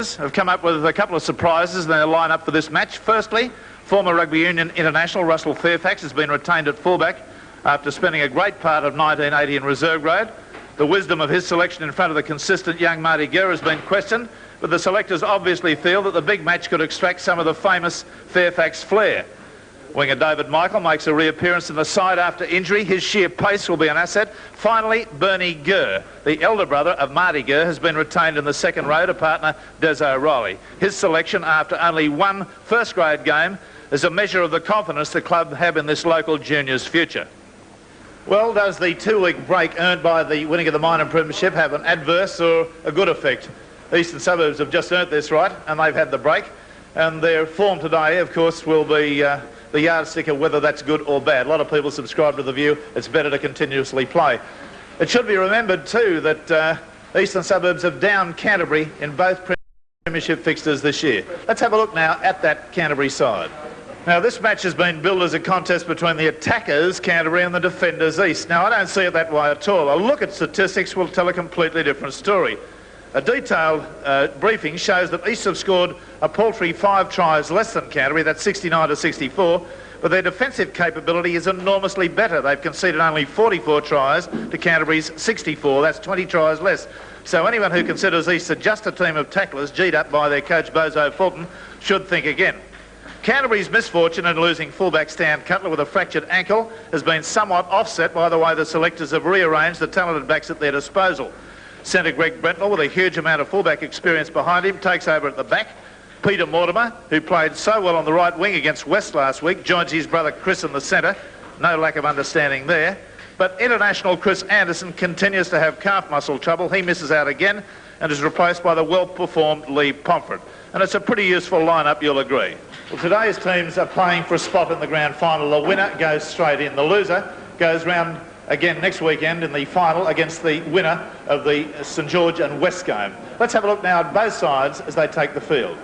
have come up with a couple of surprises in their line-up for this match. Firstly, former Rugby Union international Russell Fairfax has been retained at fullback after spending a great part of 1980 in reserve grade. The wisdom of his selection in front of the consistent young Marty Gearin has been questioned, but the selectors obviously feel that the big match could extract some of the famous Fairfax flair. Winger David Michael makes a reappearance in the side after injury. His sheer pace will be an asset. Finally, Bernie Gurr, the elder brother of Marty Gurr, has been retained in the second row to partner Des O'Reilly. His selection after only one first-grade game is a measure of the confidence the club have in this local juniors' future. Well, does the two-week break earned by the winning of the minor premiership have an adverse or a good effect? Eastern Suburbs have just earned this right, and they've had the break. And their form today, of course, will be the yardstick of whether that's good or bad. A lot of people subscribe to the view it's better to continuously play. It should be remembered too that Eastern Suburbs have downed Canterbury in both premiership fixtures this year. Let's have a look now at that Canterbury side. Now, this match has been billed as a contest between the attackers, Canterbury, and the defenders, East. Now, I don't see it that way at all. A look at statistics will tell a completely different story. A detailed briefing shows that East have scored a paltry 5 tries less than Canterbury, that's 69 to 64, but their defensive capability is enormously better. They've conceded only 44 tries to Canterbury's 64, that's 20 tries less. So anyone who considers East just a team of tacklers G'd up by their coach Bozo Fulton should think again. Canterbury's misfortune in losing fullback Stan Cutler with a fractured ankle has been somewhat offset by the way the selectors have rearranged the talented backs at their disposal. Centre Greg Brentnall, with a huge amount of fullback experience behind him, takes over at the back. Peter Mortimer, who played so well on the right wing against West last week, joins his brother Chris in the centre. No lack of understanding there. But international Chris Anderson continues to have calf muscle trouble. He misses out again and is replaced by the well-performed Lee Pomfret. And it's a pretty useful line-up, you'll agree. Well, today's teams are playing for a spot in the grand final. The winner goes straight in. The loser goes round again next weekend in the final against the winner of the St George and West game. Let's have a look now at both sides as they take the field.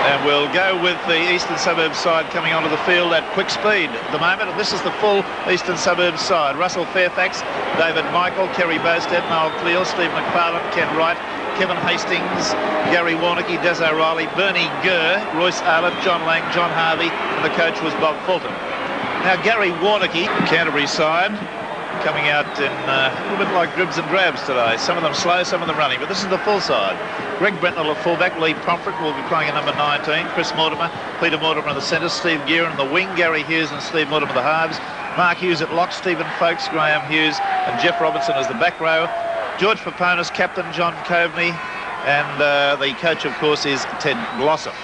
And we'll go with the Eastern Suburbs side coming onto the field at quick speed at the moment. And this is the full Eastern Suburbs side. Russell Fairfax, David Michael, Kerry Bowstead, Noel Cleal, Steve McFarlane, Ken Wright, Kevin Hastings, Gary Warnicky, Des O'Reilly, Bernie Gurr, Royce Arlett, John Lang, John Harvey, and the coach was Bob Fulton. Now, Gary Warnicky, Canterbury side, coming out in a little bit like dribs and drabs today. Some of them slow, some of them running, but this is the full side. Greg Brentnall at fullback, Lee Pomfret will be playing at number 19, Chris Mortimer, Peter Mortimer in the centre, Steve Gearin in the wing, Gary Hughes and Steve Mortimer the halves, Mark Hughes at lock, Stephen Folkes, Graham Hughes and Jeff Robinson as the back row, George Peponis, captain John Coveney, and the coach, of course, is Ted Glossop.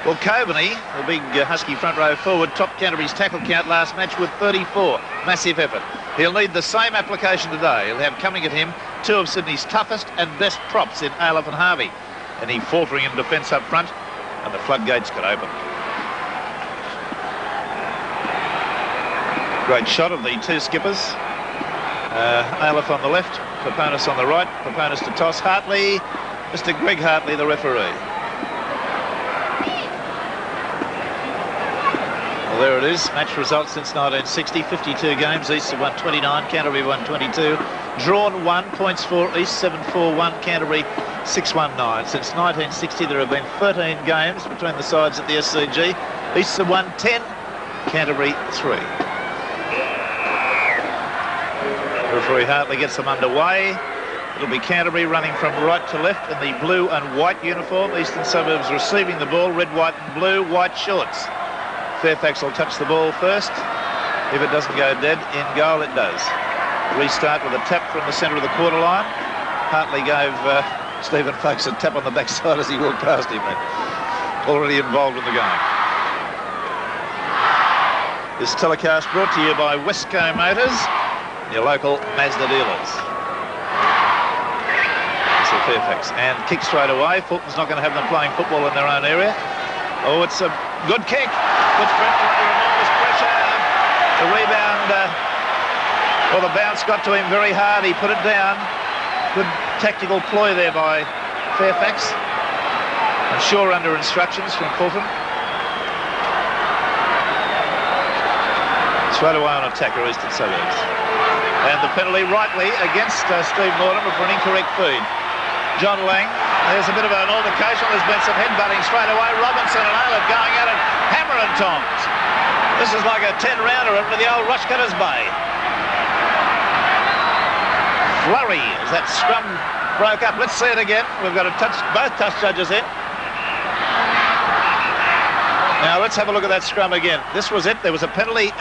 Well, Coveney, the big husky front row forward, topped Canterbury's tackle count last match with 34. Massive effort. He'll need the same application today. He'll have coming at him 2 of Sydney's toughest and best props in Aleph and Harvey. Any faltering in defence up front, and the floodgates could open. Great shot of the 2 skippers. Aleph on the left, Peponis on the right, Peponis to toss. Hartley, Mr. Greg Hartley, the referee. There it is, match results since 1960, 52 games, East have won 29, Canterbury won 22, drawn 1, points for East 7-4-1, Canterbury 6-1-9. Since 1960 there have been 13 games between the sides at the SCG, East have won 10, Canterbury 3. Referee Hartley gets them underway. It'll be Canterbury running from right to left in the blue and white uniform, Eastern Suburbs receiving the ball, red, white and blue, white shorts. Fairfax will touch the ball first. If it doesn't go dead, in goal it does. Restart with a tap from the centre of the quarter line. Hartley gave Stephen Folkes a tap on the backside as he walked past him. Already involved in the game. This telecast brought to you by Westco Motors, your local Mazda dealers. This is Fairfax. And kick straight away. Fulton's not going to have them playing football in their own area. Oh, it's a good kick. Puts Brentnall under enormous pressure. The rebound, well, the bounce got to him very hard. He put it down. Good tactical ploy there by Fairfax. I'm sure under instructions from Fulton. Straight away on attacker, Eastern Suburbs. And the penalty rightly against Steve Mortimer for an incorrect feed. John Lang. There's a bit of an altercation. There's been some headbutting straight away. Robinson and Aylett going at it. Hammer and tongs. This is like a 10-rounder into the old Rushcutters Bay. Flurry as that scrum broke up. Let's see it again. We've got both touch judges in. Now let's have a look at that scrum again. This was it. There was a penalty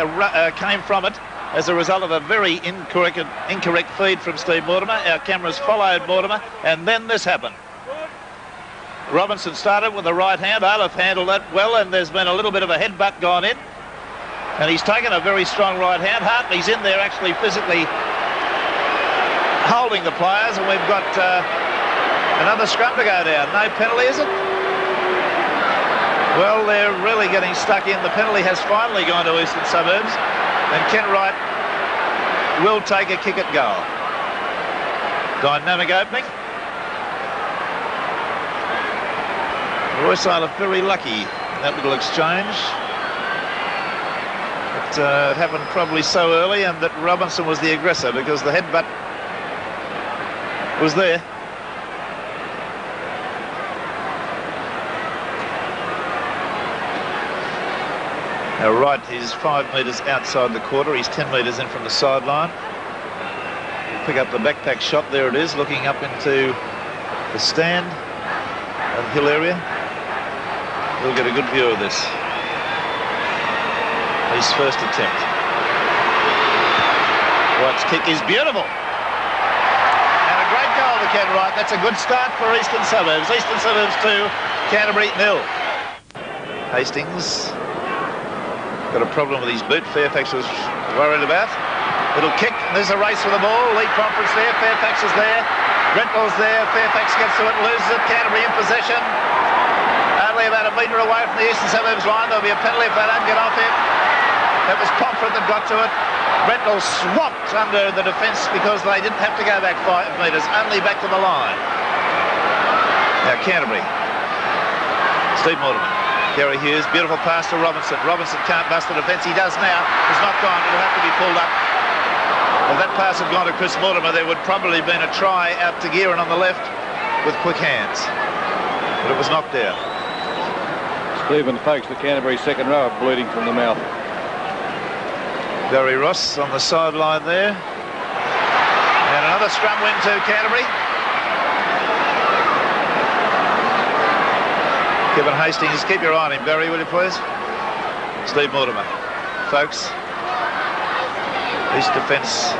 came from it as a result of a very incorrect feed from Steve Mortimer. Our cameras followed Mortimer, and then this happened. Robinson started with the right hand. Aylett handled that well, and there's been a little bit of a headbutt gone in. And he's taken a very strong right hand. Hartley's in there actually physically holding the players, and we've got another scrum to go down. No penalty, is it? Well, they're really getting stuck in. The penalty has finally gone to Eastern Suburbs, and Kent Wright will take a kick at goal. Dynamic opening. Royce Aylett very lucky in that little exchange. It happened probably so early, and that Robinson was the aggressor because the headbutt was there. Now Wright is 5 metres outside the quarter. He's 10 metres in from the sideline. Pick up the backpack shot. There it is, looking up into the stand and hill area. We'll get a good view of this. His first attempt. Wright's kick is beautiful. And a great goal to Ken Wright. That's a good start for Eastern Suburbs. Eastern Suburbs 2, Canterbury 0. Hastings got a problem with his boot. Fairfax was worried about. Little kick. There's a race for the ball. League conference there. Fairfax is there. Brentnall's there. Fairfax gets to it, loses it. Canterbury in possession. Only about a metre away from the Eastern Suburbs line. There'll be a penalty if they don't get off him. That was Pomfret that got to it. Brentnall swapped under the defence because they didn't have to go back 5 metres, only back to the line. Now Canterbury. Steve Mortimer. Gary Hughes, beautiful pass to Robinson. Robinson can't bust the defence. He does now. It's not gone. It'll have to be pulled up. If that pass had gone to Chris Mortimer, there would probably have been a try out to Gearin on the left with quick hands. But it was knocked out. Stephen Folkes, the Canterbury second row, bleeding from the mouth. Barry Ross on the sideline there. And another scrum win to Canterbury. Kevin Hastings, keep your eye on him, Barry, will you please? Steve Mortimer. Folks, East defence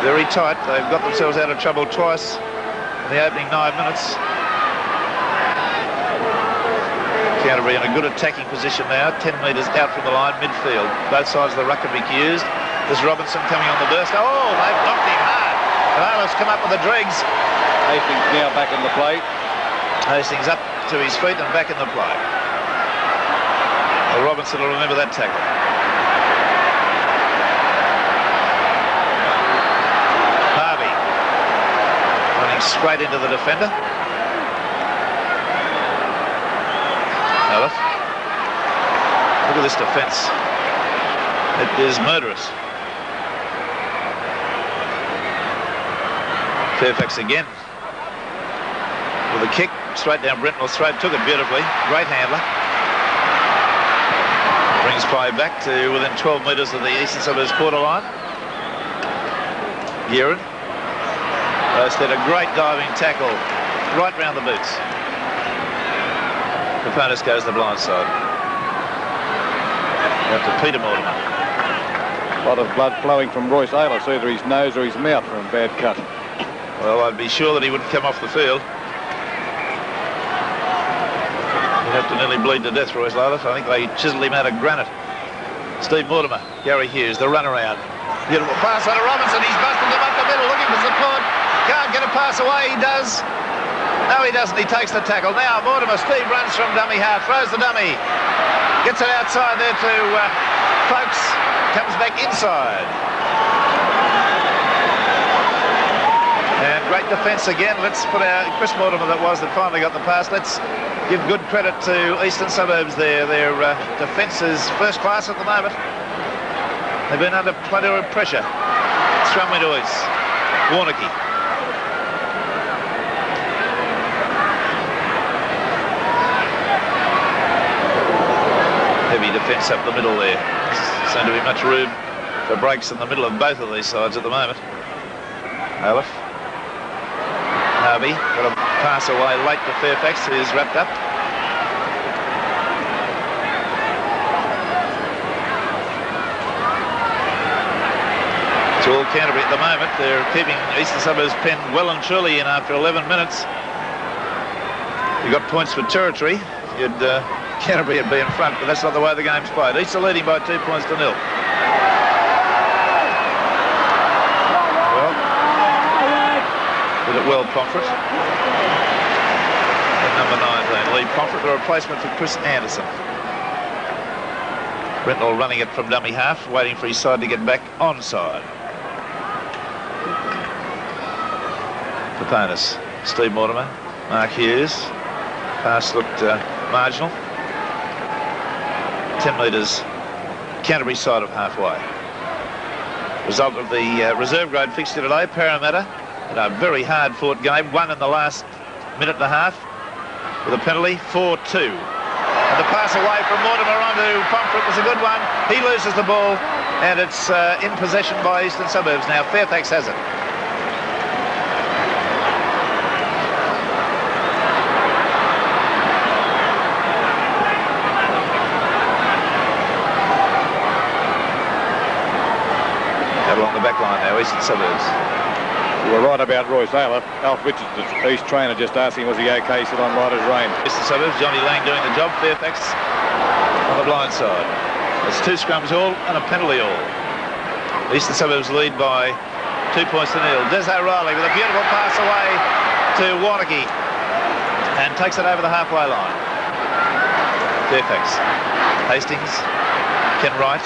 very tight. They've got themselves out of trouble twice in the opening 9 minutes. Canterbury in a good attacking position now, 10 metres out from the line, midfield. Both sides of the ruck can be used. There's Robinson coming on the burst. Oh, they've knocked him hard. And Aylett's come up with the dregs. Hastings now back in the play. Hastings up to his feet and back in the play. Well, Robinson will remember that tackle. Harvey running straight into the defender. Aylett. Look at this defence. It is murderous. Fairfax again with a kick straight down Brentnall's throat. Took it beautifully. Great handler. Brings play back to within 12 metres of the Eastern Suburbs quarter line. Gearin. Posted a great diving tackle right round the boots. Peponis goes the blind side. Out to Peter Mortimer. A lot of blood flowing from Royce Aylett, either his nose or his mouth from a bad cut. Well, I'd be sure that he wouldn't come off the field. He'd have to nearly bleed to death, Royce Aylett. I think they chiselled him out of granite. Steve Mortimer, Gary Hughes, the runaround. Beautiful pass out of Robinson. He's busted him up the middle, looking for support. Can't get a pass away. He does. No, he doesn't. He takes the tackle. Now Mortimer, Steve runs from dummy half, throws the dummy. Gets it outside there to Folkes. Comes back inside. And great defence again. Let's put our Chris Mortimer that finally got the pass. Let's give good credit to Eastern Suburbs there. Their defence is first class at the moment. They've been under plenty of pressure. Strumway to East. Warnocky. heavy defence up the middle there. Doesn't seem to be much room for breaks in the middle of both of these sides at the moment. Aleph. Harvey got a pass away late to Fairfax, who's wrapped up. It's all Canterbury at the moment. They're keeping Eastern Suburbs penned well and truly in after 11 minutes. You got points for territory. Canterbury would be in front, but that's not the way the game's played. Eastern leading by 2 points to 0. Well, did it well, Pomfret. And number 19, Lee Pomfret, the replacement for Chris Anderson. Brentnall running it from dummy half, waiting for his side to get back onside. Peponis, Steve Mortimer, Mark Hughes. Pass looked marginal. 10 metres Canterbury side of halfway. Result of the reserve grade fixture today, Parramatta, in a very hard fought game, won in the last minute and a half with a penalty, 4-2. And the pass away from Mortimer onto Pomfret was a good one. He loses the ball and it's in possession by Eastern Suburbs now. Fairfax has it. Along the back line now, Eastern Suburbs. You were right about Royce Ayler. Alf Richards, his trainer, just asked him, was he okay? He said, I'm right as rain. Eastern Suburbs, Johnny Lang doing the job. Fairfax on the blind side. It's 2 scrums all and a penalty all. Eastern Suburbs lead by 2 points to 0. Des O'Reilly with a beautiful pass away to Warneke and takes it over the halfway line. Fairfax. Hastings. Ken Wright.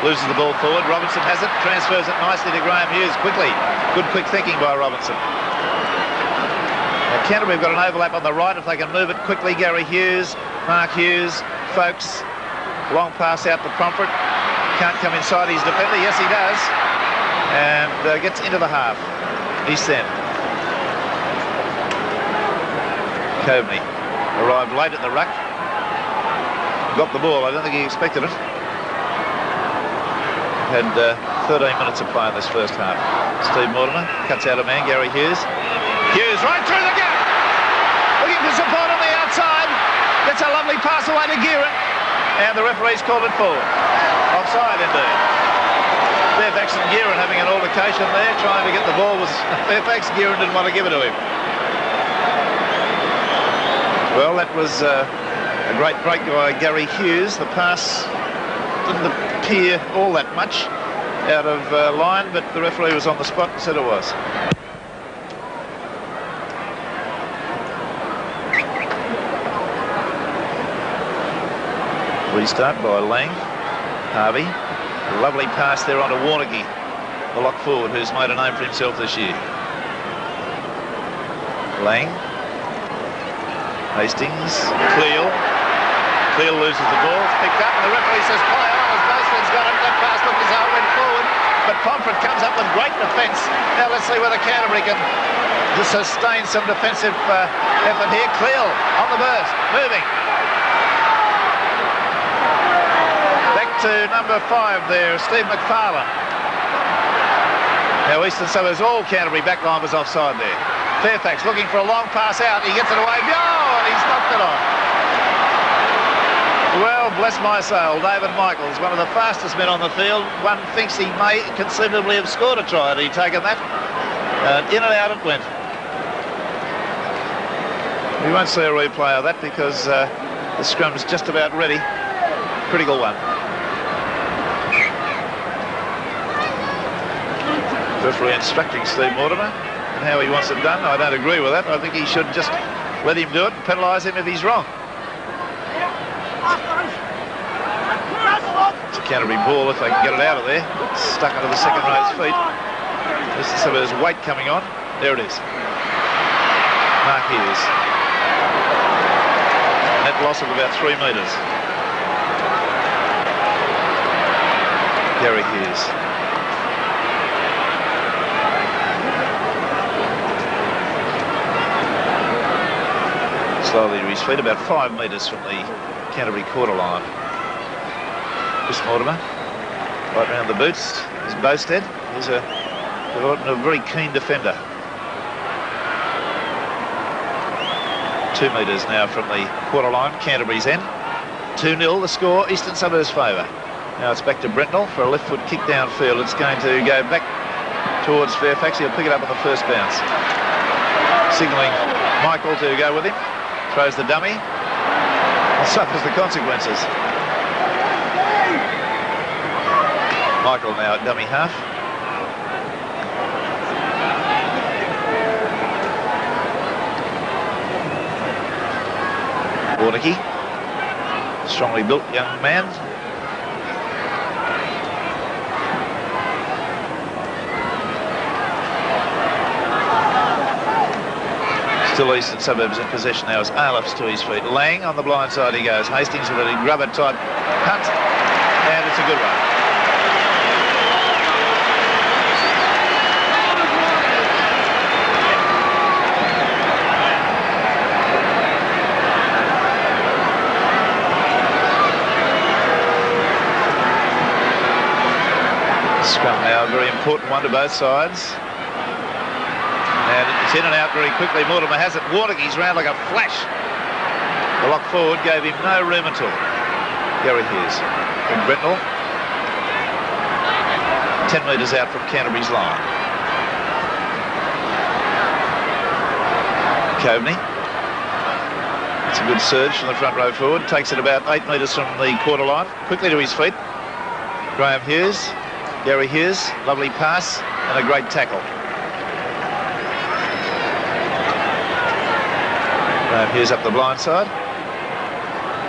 Loses the ball forward. Robinson has it, transfers it nicely to Graham Hughes quickly. Good quick thinking by Robinson. Now Canterbury have got an overlap on the right if they can move it quickly. Gary Hughes, Mark Hughes, Folks. Long pass out to Pomfret. Can't come inside his defender. Yes, he does. And gets into the half. East End. Coveney arrived late at the ruck. Got the ball. I don't think he expected it. Had 13 minutes of play in this first half. Steve Mortimer cuts out a man, Gary Hughes. Hughes right through the gap. Looking for support on the outside. Gets a lovely pass away to Gearin. And the referee's called it forward. Offside indeed. Fairfax and Gearin having an altercation there, trying to get the ball. Was Fairfax. Gearin didn't want to give it to him. Well, that was a great break by Gary Hughes. The pass didn't appear all that much out of line, but the referee was on the spot and said it was. Restart by Lang. Harvey. A lovely pass there onto Warneke, the lock forward who's made a name for himself this year. Lang. Hastings. Cleal. Cleal loses the ball. It's picked up and the referee says play on as Boastman's got it. That pass looked as though it went forward, but Pomfret comes up with great defence. Now let's see whether Canterbury can sustain some defensive effort here. Cleal on the burst, moving. Back to number 5 there, Steve McFarlane. Now Eastern Suburbs, all Canterbury backline was offside there. Fairfax looking for a long pass out. He gets it away. Oh, and he's knocked it on. Well, bless my soul, David Michaels, one of the fastest men on the field. One thinks he may conceivably have scored a try had he taken that. In and out it went. We won't see a replay of that because the scrum's just about ready. Critical one. Referee instructing Steve Mortimer and how he wants it done. I don't agree with that. I think he should just let him do it and penalise him if he's wrong. It's a Canterbury ball if they can get it out of there. It's stuck under the second row's feet. Eastern Suburbs weight coming on. There it is. Mark Hughes. Net loss of about 3 metres. Gary Hughes. Slowly to his feet, about 5 metres from the Canterbury quarter line. Chris Mortimer. Right round the boots is Bowstead. He's a very keen defender. 2 metres now from the quarter line, Canterbury's end. 2-0 the score, Eastern Suburbs favour. Now it's back to Brentnall for a left foot kick downfield. It's going to go back towards Fairfax. He'll pick it up on the first bounce. Signalling Michael to go with him. Throws the dummy and suffers the consequences. Michael now at dummy half. Warnicky, strongly built young man. Still Eastern Suburbs in possession now as Arliff's to his feet. Lang on the blind side he goes. Hastings with a grubber type punt, and it's a good one. Scrum now, a very important one to both sides. And it's in and out very quickly. Mortimer has it. Warnicky's round like a flash. The lock forward gave him no room at all. Gary Hughes from Brentnall. 10 metres out from Canterbury's line. Coveney. It's a good surge from the front row forward. Takes it about 8 metres from the quarter line. Quickly to his feet. Graham Hughes. Gary Hughes, lovely pass and a great tackle. Graham Hughes up the blind side.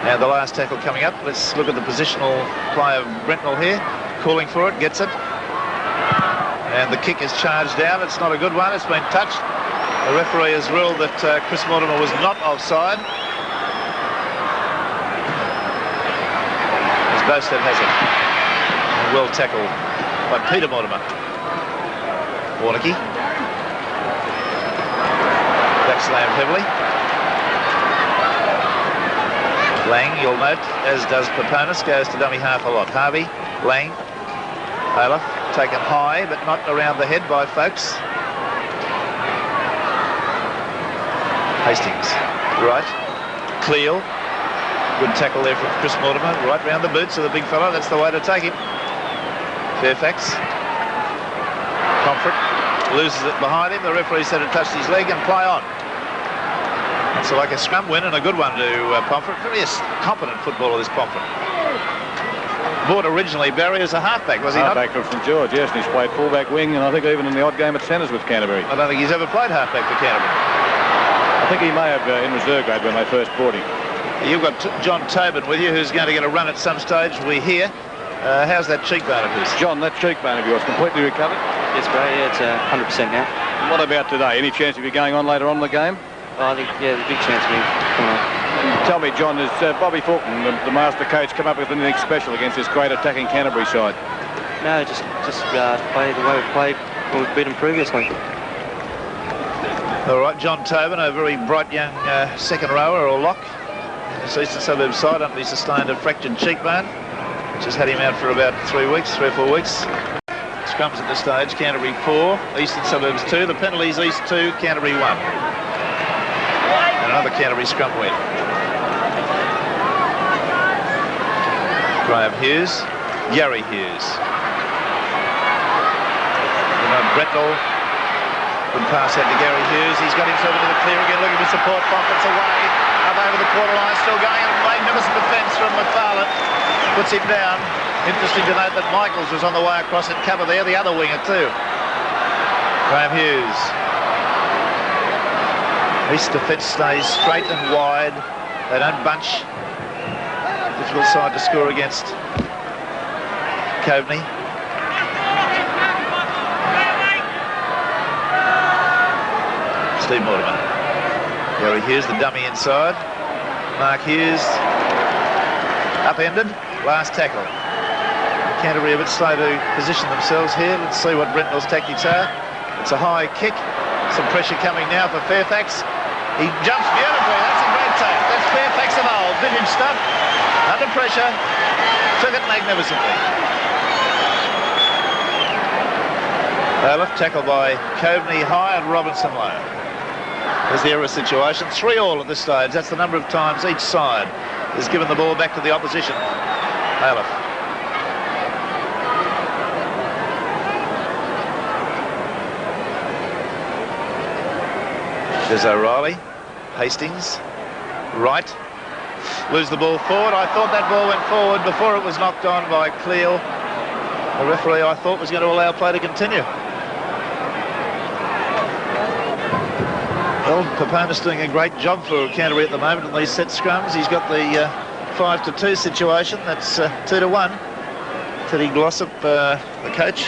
And the last tackle coming up. Let's look at the positional play of Brentnall here. Calling for it, gets it. And the kick is charged down. It's not a good one. It's been touched. The referee has ruled that Chris Mortimer was not offside. As Bowstead has it. And well tackled by Peter Mortimer. Warnicky. Back slammed heavily. Lang, you'll note, as does Peponis, goes to dummy half a lot. Harvey, Lang, Olaf, taken high but not around the head by Folks. Hastings, right. Cleal, good tackle there from Chris Mortimer, right round the boots of the big fella. That's the way to take him. Fairfax. Pomfret loses it behind him. The referee said it touched his leg and play on. It's like a scrum win and a good one to Pomfret. Very competent footballer, this Pomfret. Bought originally Barry as a halfback, was he not? Halfback from George, yes, and he's played fullback wing, and I think even in the odd game at centres with Canterbury. I don't think he's ever played halfback for Canterbury. I think he may have in reserve grade when they first brought him. You've got John Tobin with you, who's going to get a run at some stage, we hear. How's that cheekbone of his? John, that cheekbone of yours completely recovered? Yes, bro, yeah, it's 100% now. And what about today? Any chance of you going on later on in the game? Oh, I think, yeah, there's a big chance of me coming on. Tell me, John, has Bobby Fulton, the master coach, come up with anything special against this great attacking Canterbury side? No, just play the way we've played when we've beat them previously. All right, John Tobin, a very bright young second rower or lock in this Eastern Suburbs side, after he sustained a fractured cheekbone, which has had him out for about 3 or 4 weeks. Scrums at this stage, Canterbury 4, Eastern Suburbs 2. The penalties, East 2, Canterbury 1. And another Canterbury scrum win. Graham Hughes, Gary Hughes. Brentnall, good pass out to Gary Hughes. He's got himself into the clear again, looking for support. Pomfret's away, up over the quarter line, still going. A magnificent defence from McFarlane. Puts him down. Interesting to note that Michaels was on the way across at cover there, the other winger too. Graham Hughes. East defence stays straight and wide. They don't bunch. Difficult side to score against. Coveney. Steve Mortimer. Gary Hughes, the dummy inside. Mark Hughes. Upended. Last tackle. Canterbury a bit slow to position themselves here. Let's see what Brentnall's tactics are. It's a high kick. Some pressure coming now for Fairfax. He jumps beautifully. That's a great take. That's Fairfax of old. Vintage stuff. Under pressure. Took it magnificently. Left tackle by Coveney high and Robinson low. There's the error situation. 3-all at this stage. That's the number of times each side has given the ball back to the opposition. Aleph. There's O'Reilly. Hastings. Right. Lose the ball forward. I thought that ball went forward before it was knocked on by Cleal. The referee, I thought, was going to allow play to continue. Well, Peponis doing a great job for Canterbury at the moment in these set scrums. He's got the 5-2 situation. That's 2-1. Teddy Glossop, the coach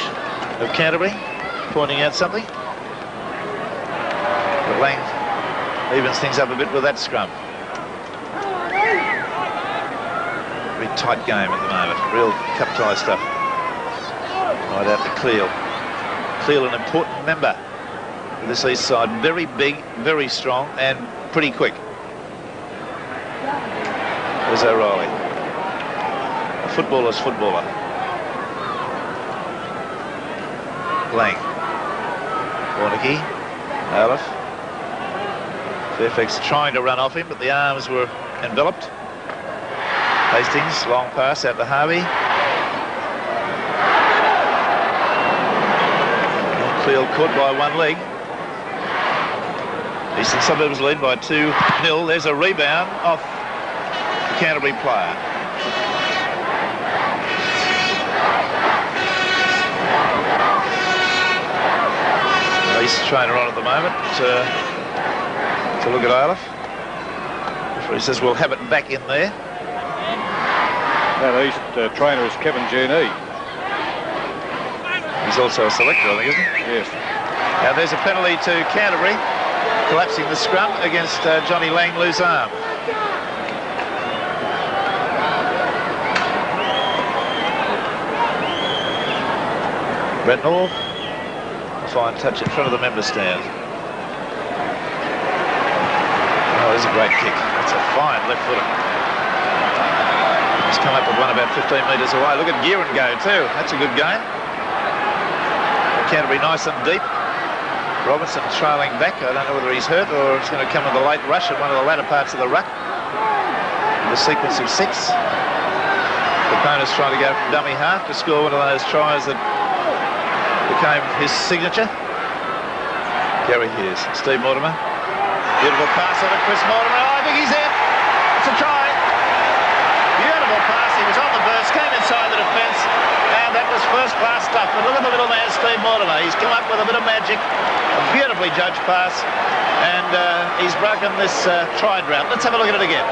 of Canterbury, pointing out something. But Lang evens things up a bit with that scrum. Very tight game at the moment. Real cup-tie stuff. Right out to Cleal. Cleal, an important member of this east side. Very big, very strong, and pretty quick. There's O'Reilly. A footballer's footballer. Lang. Warnicky. Aleph. Fairfax trying to run off him, but the arms were enveloped. Hastings, long pass out to Harvey. Cleal caught by one leg. Eastern Suburbs lead by 2-0. There's a rebound off the Canterbury player. East trainer on at the moment to look at Aleph. Referee says we'll have it back in there. That East trainer is Kevin Gearin. He's also a selector, I think, isn't he? Yes. Now there's a penalty to Canterbury, collapsing the scrum against Johnny Lang, loose arm. Brentnall, a fine touch in front of the member stand. Oh, there's a great kick. That's a fine left footer. He's come up with one about 15 metres away. Look at Gearin go too. That's a good game. Canterbury nice and deep. Robinson trailing back. I don't know whether he's hurt or it's going to come with a late rush at one of the latter parts of the ruck. The sequence of 6. Peponis trying to go from dummy half to score one of those tries that became his signature. Gary Hughes. Steve Mortimer. Beautiful pass on to Chris Mortimer. Oh, I think he's in. It's a try. Beautiful pass. He was on the burst, came inside the defence. And that was first-class stuff. But look at the little man, Steve Mortimer. He's come up with a bit of magic. A beautifully judged pass. And he's broken this try drought. Let's have a look at it again.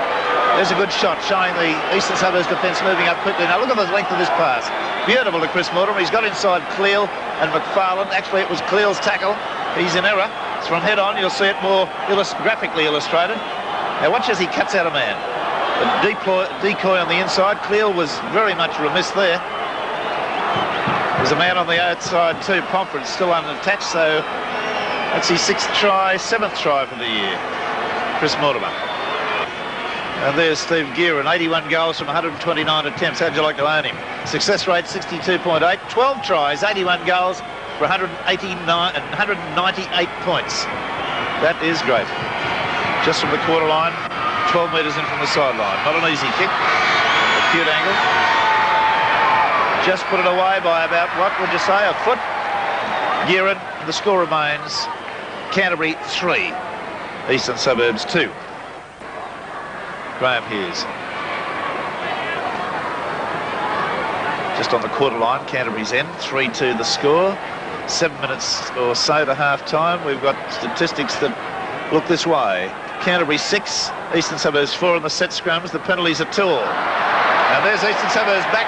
There's a good shot showing the Eastern Suburbs defence moving up quickly. Now look at the length of this pass. Beautiful to Chris Mortimer. He's got inside Cleal and McFarlane. Actually, it was Cleal's tackle. He's in error. It's from head on. You'll see it more graphically illustrated. Now watch as he cuts out a man. The decoy on the inside. Cleal was very much remiss there. There's a man on the outside too. Pomfret still unattached, so that's his 6th try, 7th try for the year. Chris Mortimer. And there's Steve Gearin, 81 goals from 129 attempts. How'd you like to own him? Success rate 62.8, 12 tries, 81 goals for 198 points. That is great. Just from the quarter line, 12 metres in from the sideline. Not an easy kick. Acute angle. Just put it away by about, what would you say, a foot? Gearin, the score remains Canterbury 3, Eastern Suburbs 2. Graham Hughes. Just on the quarter line, Canterbury's end, 3-2 the score. 7 minutes or so to half time. We've got statistics that look this way. Canterbury 6, Eastern Suburbs 4 in the set scrums. The penalties are 2 all. Now there's Eastern Suburbs back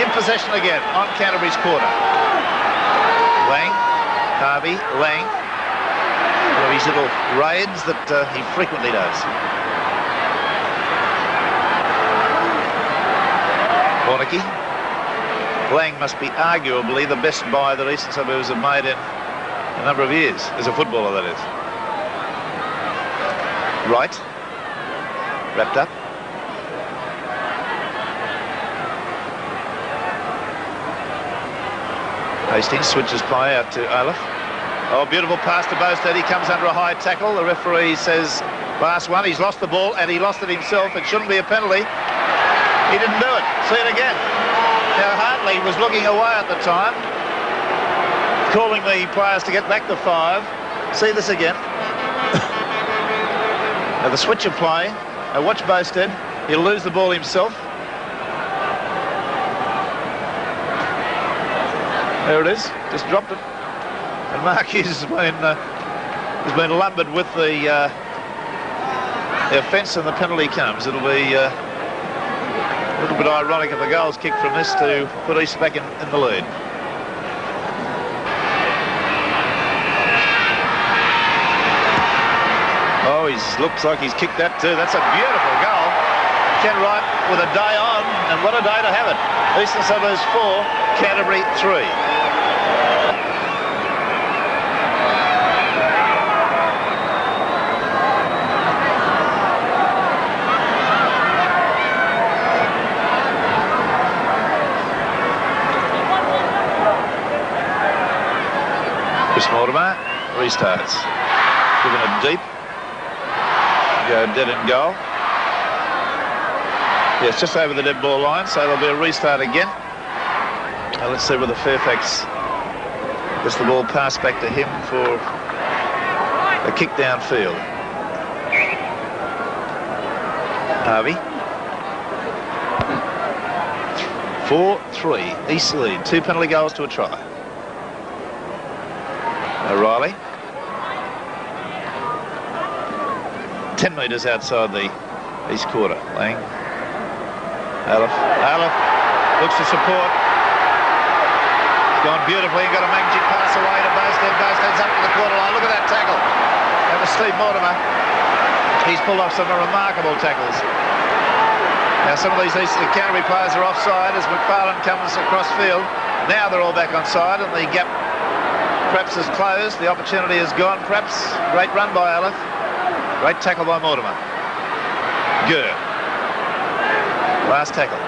in possession again on Canterbury's quarter. Lang, Harvey, Lang. One of his little raids that he frequently does. Warnicky. Lang must be arguably the best buy that Eastern Suburbs have made in a number of years, as a footballer, that is. Right. Wrapped up. Hastings switches play out to Olaf. Oh, beautiful pass to Bostad. He comes under a high tackle. The referee says last one. He's lost the ball and he lost it himself. It shouldn't be a penalty. He didn't do it. See it again. Now Hartley was looking away at the time, calling the players to get back to 5. See this again. Now the switch of play. Now watch Bostad. He'll lose the ball himself. There it is. Just dropped it. And Mark Hughes has been lumbered with the offence and the penalty comes. It'll be a little bit ironic if the goal's kicked from this to put East back in the lead. Oh, he looks like he's kicked that too. That's a beautiful goal. Ken Wright with a day on, and what a day to have it. Eastern Suburbs 4, Canterbury 3. Mortimer restarts. Given it deep. Go dead in goal. Yeah, it's just over the dead ball line, so there'll be a restart again. Now let's see whether Fairfax gets the ball passed back to him for a kick downfield. Harvey. 4-3. East lead. 2 penalty goals to a try. O'Reilly. 10 metres outside the east quarter. Lang. Alef looks to support. It's gone beautifully and got a magic pass away to Bostad. Bostad's up to the quarter line. Look at that tackle. That was Steve Mortimer. He's pulled off some remarkable tackles. Now some of these Eastern Canterbury players are offside as McFarlane comes across field. Now they're all back on side and the gap perhaps is closed. The opportunity is gone. Perhaps great run by Alef. Great tackle by Mortimer. Good. Last tackle.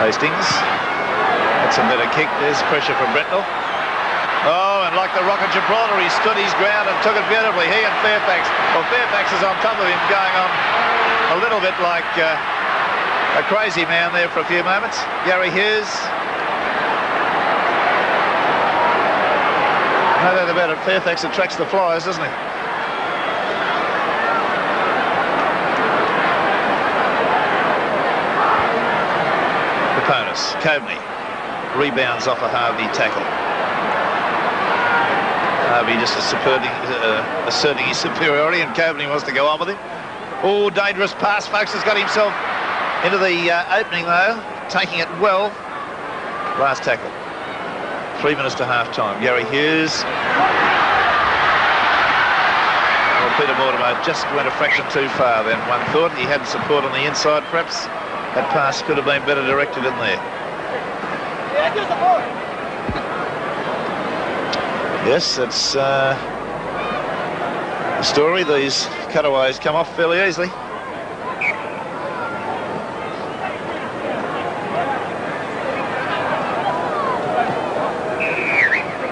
Hastings. That's a better kick. There's pressure from Brentnall. Oh, and like the Rock of Gibraltar, he stood his ground and took it beautifully. He and Fairfax. Well, Fairfax is on top of him, going on a little bit like a crazy man there for a few moments. Gary Hughes. No doubt about it, Fairfax attracts the flies, doesn't he? Peponis. Coveney rebounds off a Harvey tackle. Harvey just asserting his superiority, and Coveney wants to go on with him. Oh, dangerous pass, folks. Has got himself into the opening though, taking it well. Last tackle. 3 minutes to half-time. Gary Hughes. Well, Peter Mortimer just went a fraction too far then. One thought he had support on the inside. Perhaps that pass could have been better directed in there. Yes, that's the story. These cutaways come off fairly easily.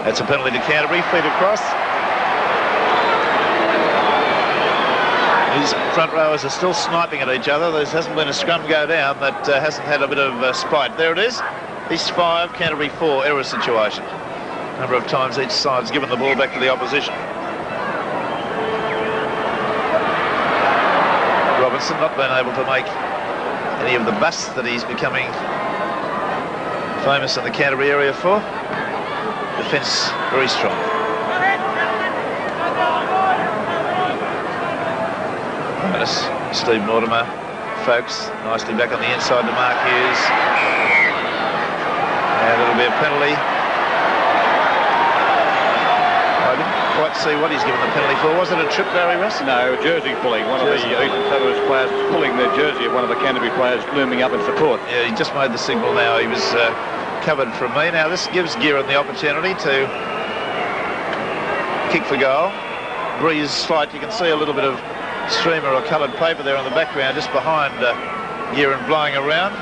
That's a penalty to Canterbury, feet across. These front rowers are still sniping at each other. There hasn't been a scrum go down that hasn't had a bit of spite. There it is. East 5, Canterbury 4, error situation. Number of times each side's given the ball back to the opposition. Robinson not been able to make any of the busts that he's becoming famous in the Canterbury area for. Defence very strong. Peponis, Steve Mortimer, Folks nicely back on the inside to Mark Hughes. And it'll be a penalty. I didn't quite see what he's given the penalty for. Was it a trip, Barry Russ? No, jersey pulling. One of the Eastern Suburbs players pulling the jersey of one of the Canterbury players looming up in support. Yeah, he just made the signal now. He was covered from me. Now this gives Gearin the opportunity to kick for goal. Breeze slight. You can see a little bit of streamer or coloured paper there on the background just behind Gearin blowing around.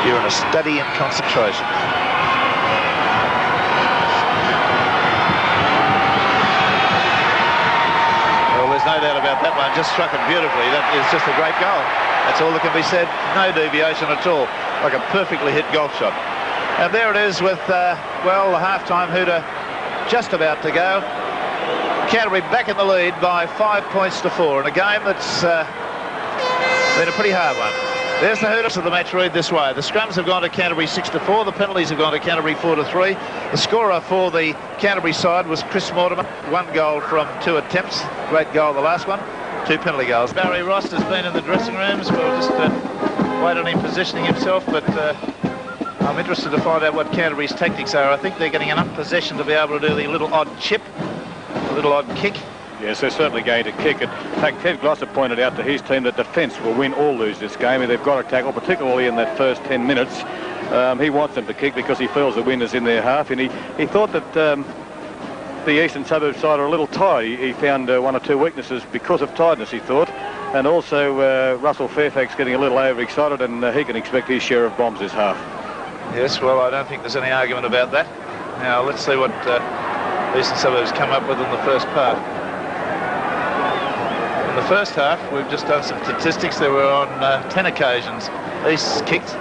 Gearin a study in concentration. Well, there's no doubt about that one. Just struck it beautifully. That is just a great goal. That's all that can be said. No deviation at all. Like a perfectly hit golf shot. And there it is with, well, the half-time hooter just about to go. Canterbury back in the lead by 5 points to 4 in a game that's been a pretty hard one. There's the hooters of the match read this way. The scrums have gone to Canterbury 6-4. The penalties have gone to Canterbury 4-3. The scorer for the Canterbury side was Chris Mortimer. 1 goal from 2 attempts. Great goal, the last one. 2 penalty goals. Barry Ross has been in the dressing rooms. We'll just wait on him positioning himself, but I'm interested to find out what Canterbury's tactics are. I think they're getting enough possession to be able to do the little odd chip, a little odd kick. Yes, they're certainly going to kick it. In fact, Ted Glosser pointed out to his team that defence will win or lose this game, and they've got to tackle, particularly in that first 10 minutes. He wants them to kick because he feels the win is in their half, and he thought that the Eastern Suburbs side are a little tired. He found 1 or 2 weaknesses because of tiredness, he thought, and also Russell Fairfax getting a little overexcited, and he can expect his share of bombs this half. Yes, well, I don't think there's any argument about that. Now, let's see what Eastern Suburbs come up with in the first part. In the first half, we've just done some statistics. There were on 10 occasions East kicked.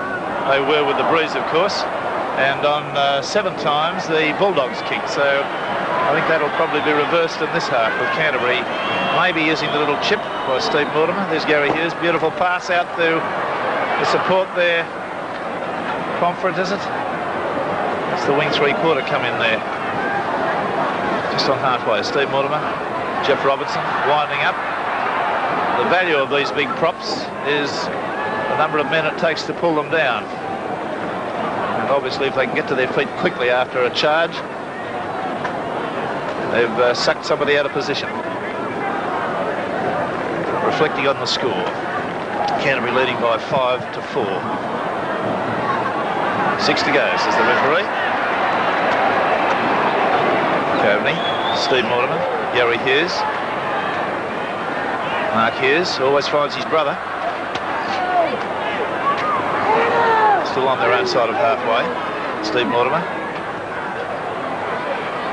They were with the breeze, of course. And on 7 times, the Bulldogs kicked. So I think that'll probably be reversed in this half with Canterbury maybe using the little chip by Steve Mortimer. There's Gary Hughes. Beautiful pass out to support their Pomfret, is it? That's the wing 3/4 come in there. Just on halfway. Steve Mortimer, Jeff Robertson winding up. The value of these big props is the number of men it takes to pull them down. And obviously if they can get to their feet quickly after a charge, they've sucked somebody out of position. Reflecting on the score, Canterbury leading by 5-4. 6 to go, says the referee. Coveney, Steve Mortimer, Gary Hughes. Mark Hughes always finds his brother. Still on their own side of halfway. Steve Mortimer.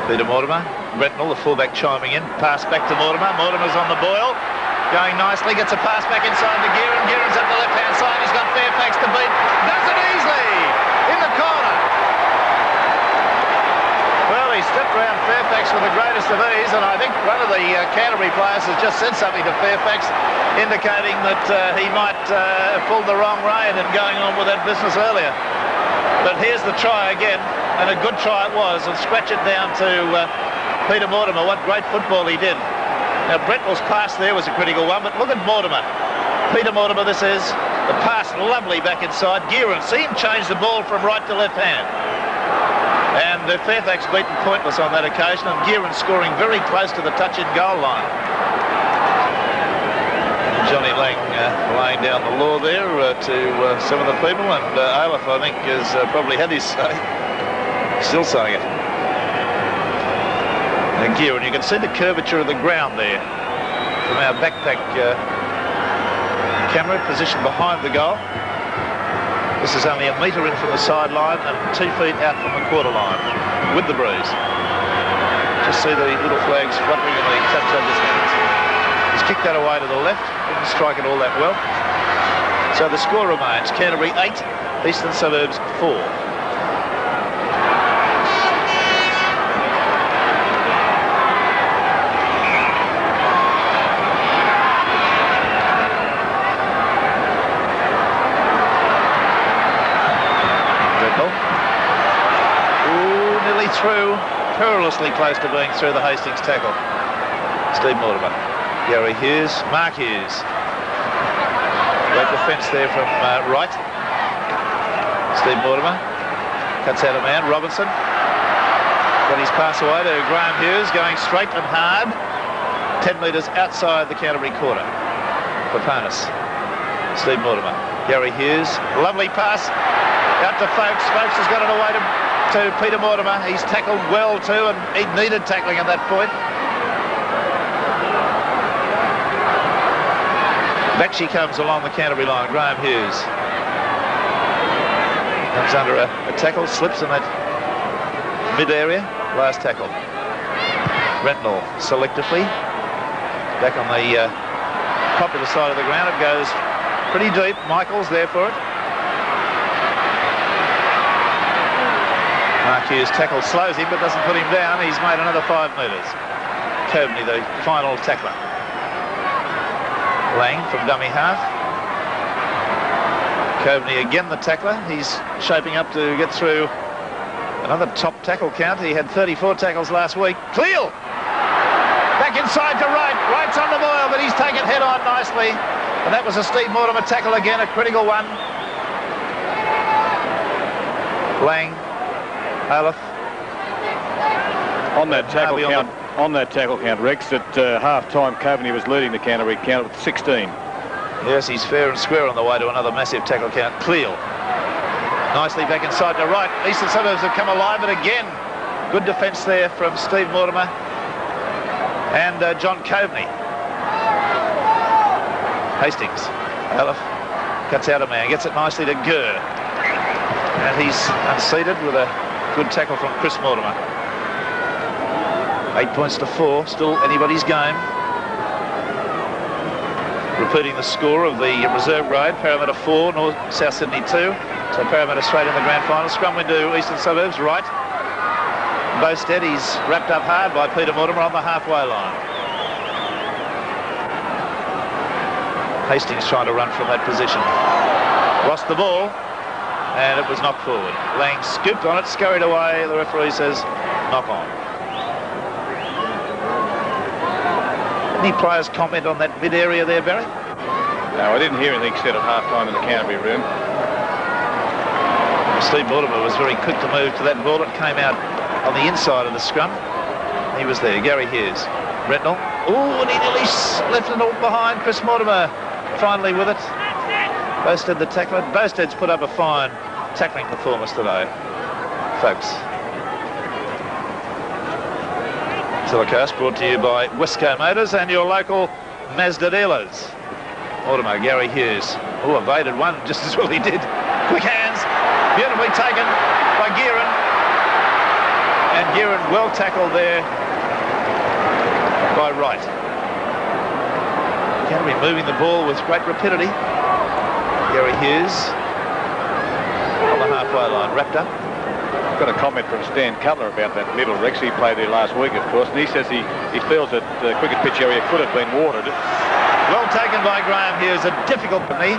Peter Mortimer. Brentnall, the fullback, chiming in. Pass back to Mortimer. Mortimer's on the boil. Going nicely. Gets a pass back inside to Gearin. Gearin's up the left-hand side. He's got Fairfax to beat. Does it easily. In the corner. Well, he stepped around Fairfax with the greatest of ease, and I think one of the Canterbury players has just said something to Fairfax, indicating that he might have pulled the wrong rein in going on with that business earlier. But here's the try again, and a good try it was, and scratch it down to Peter Mortimer. What great football he did. Now, Brentnall's pass there was a critical one, but look at Mortimer. Peter Mortimer, this is. The pass lovely back inside. Gearin, see him change the ball from right to left hand. And Fairfax beaten pointless on that occasion, and Gearin scoring very close to the touch-in goal line. Johnny Lang laying down the law there to some of the people, and Aleph, I think, has probably had his say. Still saying it. And Gearin, you can see the curvature of the ground there from our backpack camera positioned behind the goal. This is only a metre in from the sideline and 2 feet out from the quarter line with the breeze. Just see the little flags fluttering in the touch-over stands. He's kicked that away to the left, didn't strike it all that well. So the score remains Canterbury 8, Eastern Suburbs 4. Through, perilously close to being through the Hastings tackle. Steve Mortimer, Gary Hughes, Mark Hughes. Great defence there from right. Steve Mortimer cuts out a man. Robinson got his pass away to Graham Hughes, going straight and hard. 10 metres outside the Canterbury quarter. Peponis, Steve Mortimer, Gary Hughes, lovely pass out to Folks. Folks has got it away to Peter Mortimer. He's tackled well too, and he needed tackling at that point. Back she comes along the Canterbury line. Graham Hughes comes under a tackle, slips in that mid-area. Last tackle. Brentnall selectively. Back on the popular side of the ground. It goes pretty deep. Michael's there for it. Mark Hughes tackle slows him but doesn't put him down. He's made another 5 metres. Coveney, the final tackler. Lang from dummy half. Coveney again the tackler. He's shaping up to get through another top tackle count. He had 34 tackles last week. Cleal! Back inside to Wright. Wright's on the boil, but he's taken head on nicely. And that was a Steve Mortimer tackle again, a critical one. Lang, Aleph. On that tackle count, on that tackle count, Rex, at half-time, Coveney was leading the Canterbury count with 16. Yes, he's fair and square on the way to another massive tackle count. Cleal. Nicely back inside to Wright. Eastern Suburbs have come alive, but again, good defence there from Steve Mortimer and John Coveney. Hastings. Aleph cuts out a man, gets it nicely to Gurr. And he's unseated with a good tackle from Chris Mortimer. 8 points to 4, still anybody's game. Repeating the score of the reserve grade, Parramatta 4, South Sydney 2. So Parramatta straight in the grand final. Scrum window, Eastern Suburbs, right. Bowstead, he's wrapped up hard by Peter Mortimer on the halfway line. Hastings trying to run from that position. Lost the ball, and it was knocked forward. Lang scooped on it, scurried away. The referee says, knock on. Any players comment on that mid-area there, Barry? No, I didn't hear anything said at half-time in the Canterbury room. Steve Mortimer was very quick to move to that ball. It came out on the inside of the scrum. He was there. Gary Hughes. Brentnall. Oh, and he nearly left it all behind. Chris Mortimer finally with it. Bowstead the tackler. Bowstead's put up a fine tackling performance today, folks. Telecast brought to you by Westco Motors and your local Mazda dealers. Mortimer, Gary Hughes. Oh, evaded one just as well he did. Quick hands. Beautifully taken by Gearin. And Gearin well tackled there by Wright. Canterbury moving the ball with great rapidity. Gary Hughes on the halfway line, wrapped up. I've got a comment from Stan Cutler about that middle, Rex. He played there last week, of course, and he says he feels that the cricket pitch area could have been watered. Well taken by Graham Hughes, a difficult knee.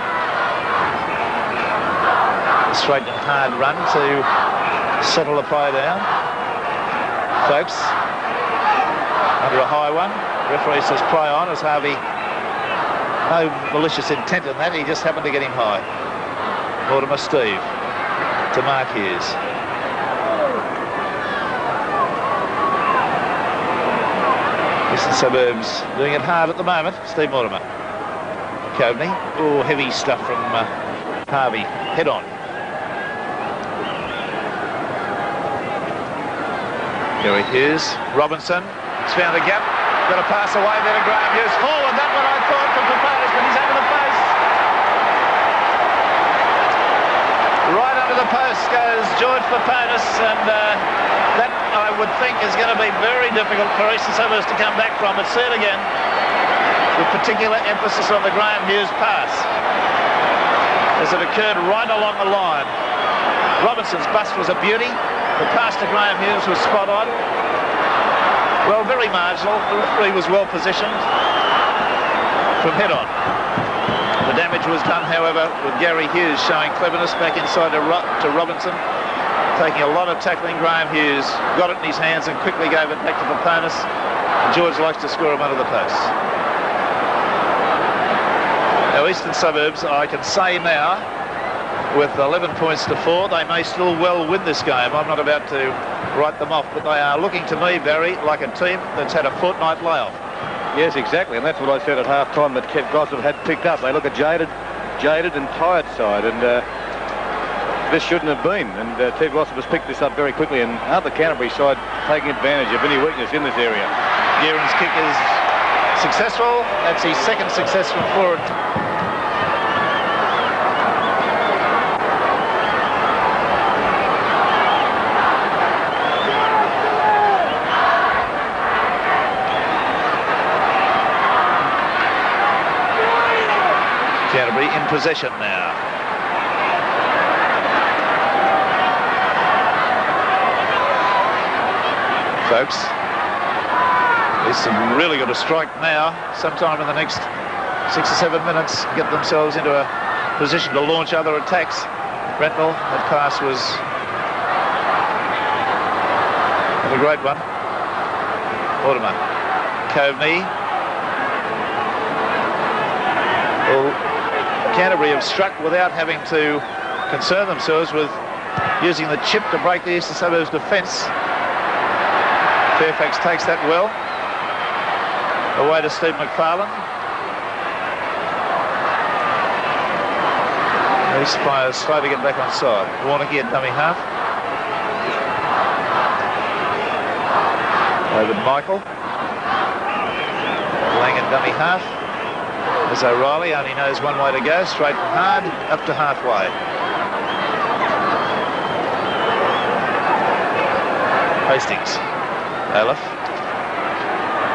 A straight and hard run to settle the play down. Folks, under a high one. Referee says play on as Harvey. No malicious intent in that, he just happened to get him high. Mortimer Steve to Mark Hughes. Eastern Suburbs doing it hard at the moment. Steve Mortimer. Coveney. Oh, heavy stuff from Harvey. Head on. Gary Hughes. Robinson. He's found a gap. Got to pass away there to Graham Hughes. Forward, that one I thought from Peponis, but he's under the post. Right under the post goes George Peponis, and that I would think is going to be very difficult for Eastern Suburbs to come back from. But see it again, with particular emphasis on the Graham Hughes pass, as it occurred right along the line. Robinson's bust was a beauty. The pass to Graham Hughes was spot on. Well, very marginal. The referee was well positioned from head on. The damage was done, however, with Gary Hughes showing cleverness back inside to Robinson, taking a lot of tackling. Graham Hughes got it in his hands and quickly gave it back to Peponis. George likes to score him under the post. Now, Eastern Suburbs, I can say now, with 11 points to 4, they may still well win this game. I'm not about to write them off, but they are looking to me, Barry, like a team that's had a fortnight layoff. Yes, exactly, and that's what I said at half-time that Kev Glossop had picked up. They look a jaded and tired side, and this shouldn't have been. And Kev Glossop has picked this up very quickly, and aren't the Canterbury side taking advantage of any weakness in this area? Gearin's kick is successful. That's his second successful forward possession now. Folks, it's really got to strike now, sometime in the next 6 or 7 minutes, get themselves into a position to launch other attacks. Brentnall, that pass was a great one. Mortimer, Coveney. Well, Canterbury have struck without having to concern themselves with using the chip to break the Eastern Suburbs defence. Fairfax takes that well. Away to Steve McFarlane. These players slow to get back on side. Warnocky at dummy half. Over to Michael. Lang at dummy half. As O'Reilly only knows one way to go, straight and hard, up to halfway. Hastings. Aleph.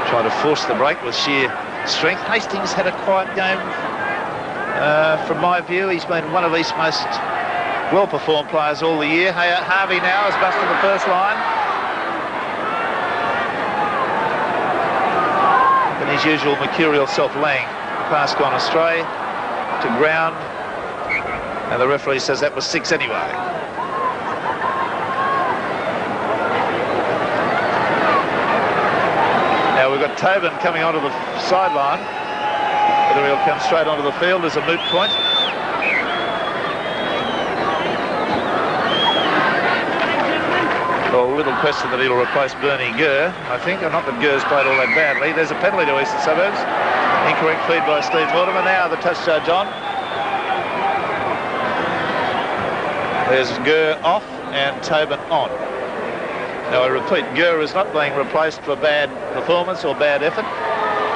Trying to force the break with sheer strength. Hastings had a quiet game. From my view, he's been one of these most well-performed players all the year. Harvey now has busted the first line. And his usual mercurial self, Lang. Pass gone astray to ground. And the referee says that was 6 anyway. Now we've got Tobin coming onto the sideline. Whether he'll come straight onto the field is a moot point. Well, little question that he'll replace Bernie Gurr, I think. Not that Gurr's played all that badly. There's a penalty to Eastern Suburbs. Incorrect feed by Steve Mortimer. Now the touch charge on. There's Gurr off and Tobin on. Now I repeat, Gurr is not being replaced for bad performance or bad effort.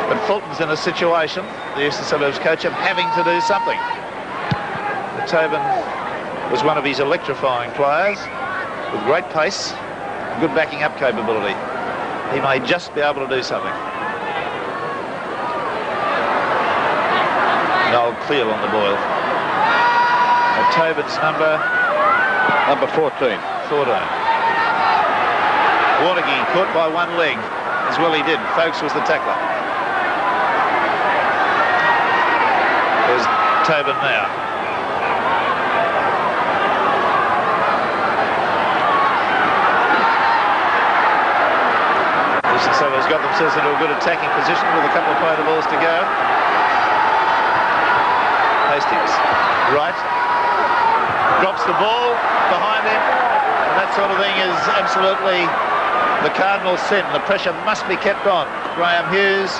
But Fulton's in a situation, the Eastern Suburbs coach, of having to do something. Tobin was one of his electrifying players with great pace, good backing up capability. He may just be able to do something. Noel Cleal on the boil. Tobin's number 14. Warnocky caught by one leg, as well he did. Folks was the tackler. There's Tobin now. Eastern Suburbs got themselves into a good attacking position with a couple of play the balls to go. Hastings, right, drops the ball behind him, and that sort of thing is absolutely the cardinal sin. The pressure must be kept on. Graham Hughes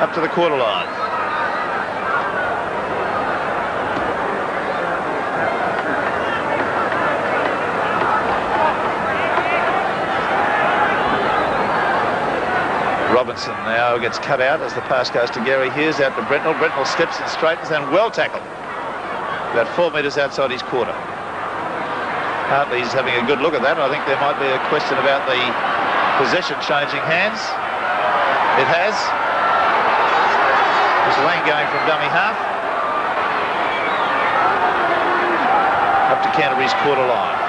up to the quarter line. Robinson now gets cut out as the pass goes to Gary Hughes out to Brentnall. Brentnall steps and straightens and well tackled. About 4 metres outside his quarter. Hartley's having a good look at that. I think there might be a question about the possession changing hands. It has. There's Lang going from dummy half. Up to Canterbury's quarter line.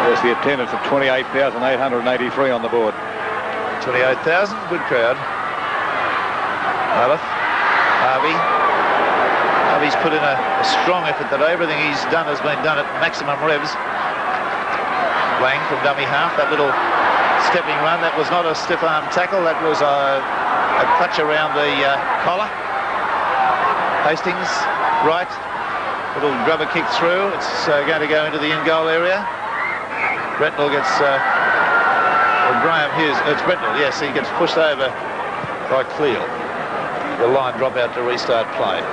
There's the attendance of 28,883 on the board. 28,000, good crowd. Aleph, Harvey's put in a strong effort today. Everything he's done has been done at maximum revs. Lang from dummy half, that little stepping one, that was not a stiff arm tackle, that was a clutch around the collar. Hastings, right, little grubber kick through. It's going to go into the in-goal area. Brentnall gets, Graham Hughes, it's Brentnall, yes, he gets pushed over by Cleal. The line drop out to restart play.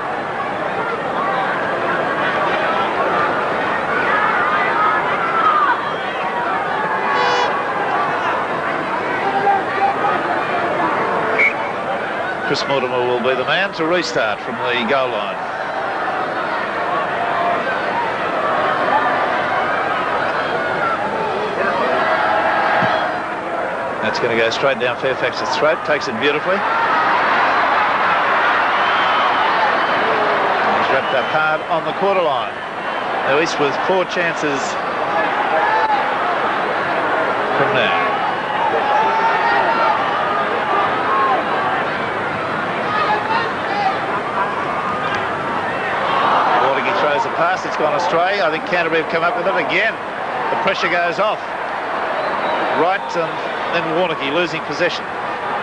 Chris Mortimer will be the man to restart from the goal line. That's going to go straight down Fairfax's throat, takes it beautifully. apart on the quarter line. Now East with 4 chances from now. Warneke throws a pass, it's gone astray. I think Canterbury have come up with it again. The pressure goes off. Right, and then Warneke losing possession.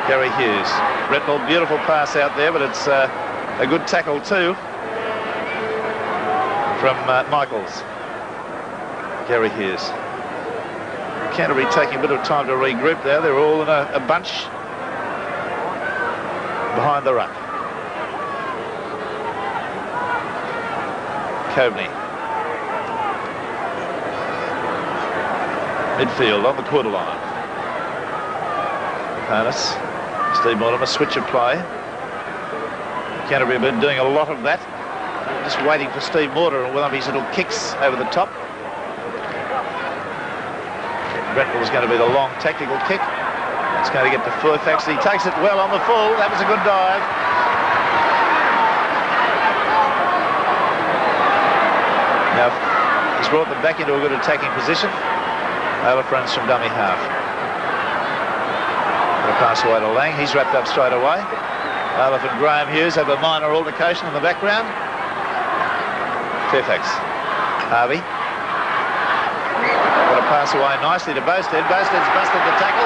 Gary Hughes. Brentnall, beautiful pass out there, but it's a good tackle too from Michaels. Gary Hughes. Canterbury taking a bit of time to regroup there. They're all in a bunch behind the ruck. Coveney. Midfield on the quarter line. Peponis. Steve Mortimer, switch of play. Canterbury have been doing a lot of that. Just waiting for Steve Mortimer and one of his little kicks over the top. Brentnall is going to be the long tactical kick. It's going to get to Fairfax. He takes it well on the full. That was a good dive. Now, he's brought them back into a good attacking position. Olaf runs from dummy half. Pass away to Lang. He's wrapped up straight away. Olaf and Graham Hughes have a minor altercation in the background. Fairfax. Harvey. Got a pass away nicely to Bowstead. Bowstead's busted the tackle.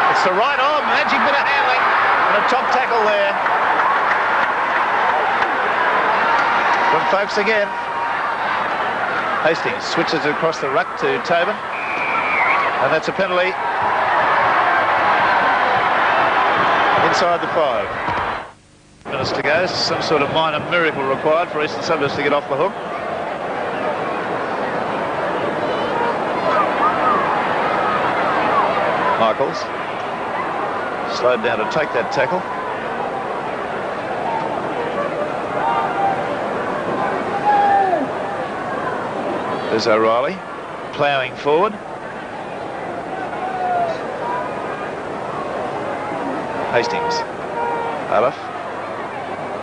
It's the right arm. Magic bit of handling. And a top tackle there. From Folks again. Hastings switches it across the ruck to Tobin. And that's a penalty. Inside the 5. Minutes to go. Some sort of minor miracle required for Eastern Suburbs to get off the hook. Michaels. Slowed down to take that tackle. There's O'Reilly ploughing forward. Hastings. Olaf.